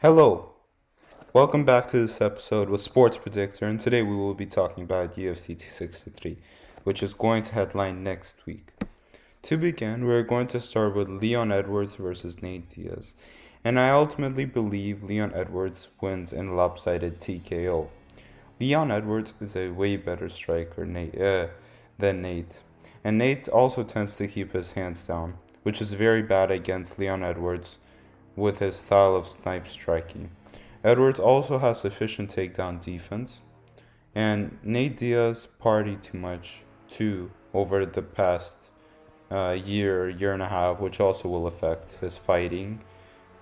Hello, welcome back to this episode with Sports Predictor, and today we will be talking about UFC 263, which is going to headline next week. To begin, we're going to start with Leon Edwards versus Nate Diaz, and I ultimately believe Leon Edwards wins in lopsided TKO. Leon Edwards is a way better striker than Nate, and Nate also tends to keep his hands down, which is very bad against Leon Edwards with his style of snipe striking. Edwards also has sufficient takedown defense, and Nate Diaz partied too much too over the past year and a half, which also will affect his fighting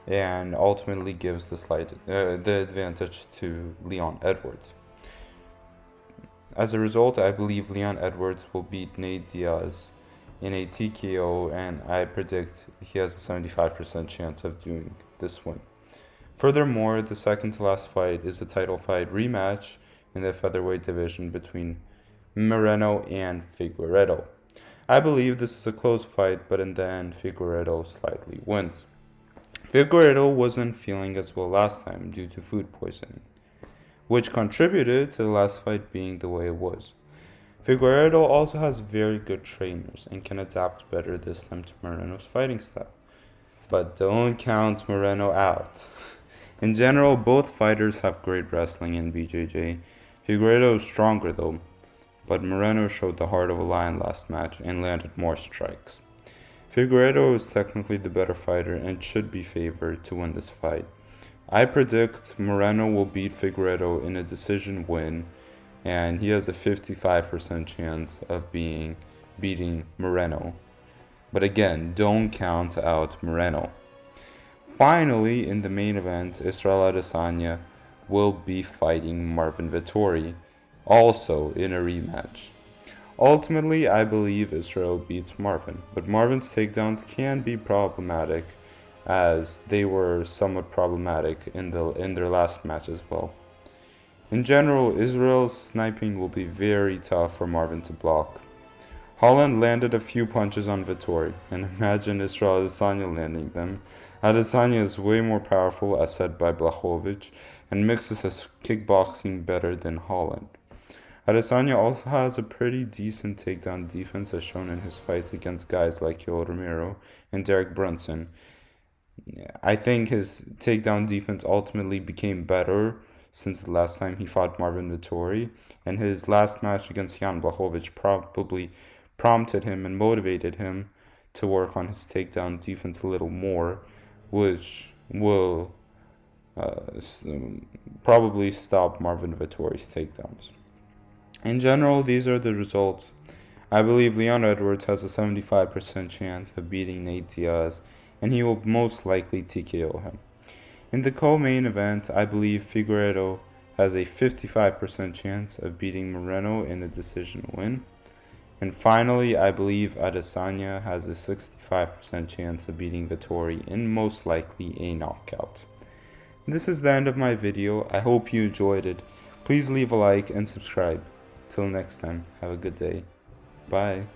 and ultimately gives the advantage to Leon Edwards. As a result, I believe Leon Edwards will beat Nate Diaz in a TKO, and I predict he has a 75% chance of doing this win. Furthermore, the second to last fight is the title fight rematch in the featherweight division between Moreno and Figueiredo. I believe this is a close fight, but in the end, Figueiredo slightly wins. Figueiredo wasn't feeling as well last time due to food poisoning, which contributed to the last fight being the way it was. Figueiredo also has very good trainers and can adapt better this time to Moreno's fighting style. But don't count Moreno out. In general, both fighters have great wrestling in BJJ. Figueiredo is stronger though, but Moreno showed the heart of a lion last match and landed more strikes. Figueiredo is technically the better fighter and should be favored to win this fight. I predict Moreno will beat Figueiredo in a decision win, and he has a 55% chance of beating Moreno. But again, don't count out Moreno. Finally, in the main event, Israel Adesanya will be fighting Marvin Vettori, also in a rematch. Ultimately, I believe Israel beats Marvin, but Marvin's takedowns can be problematic, as they were somewhat problematic in their last match as well. In general, Israel's sniping will be very tough for Marvin to block. Holland landed a few punches on Vettori, and imagine Israel Adesanya landing them. Adesanya is way more powerful, as said by Blachowicz, and mixes his kickboxing better than Holland. Adesanya also has a pretty decent takedown defense, as shown in his fights against guys like Yoel Romero and Derek Brunson. I think his takedown defense ultimately became better since the last time he fought Marvin Vettori, and his last match against Jan Blachowicz probably prompted him and motivated him to work on his takedown defense a little more, which will probably stop Marvin Vettori's takedowns. In general, these are the results. I believe Leon Edwards has a 75% chance of beating Nate Diaz, and he will most likely TKO him. In the co-main event, I believe Figueiredo has a 55% chance of beating Moreno in a decision win. And finally, I believe Adesanya has a 65% chance of beating Vettori in most likely a knockout. This is the end of my video. I hope you enjoyed it. Please leave a like and subscribe. Till next time, have a good day. Bye.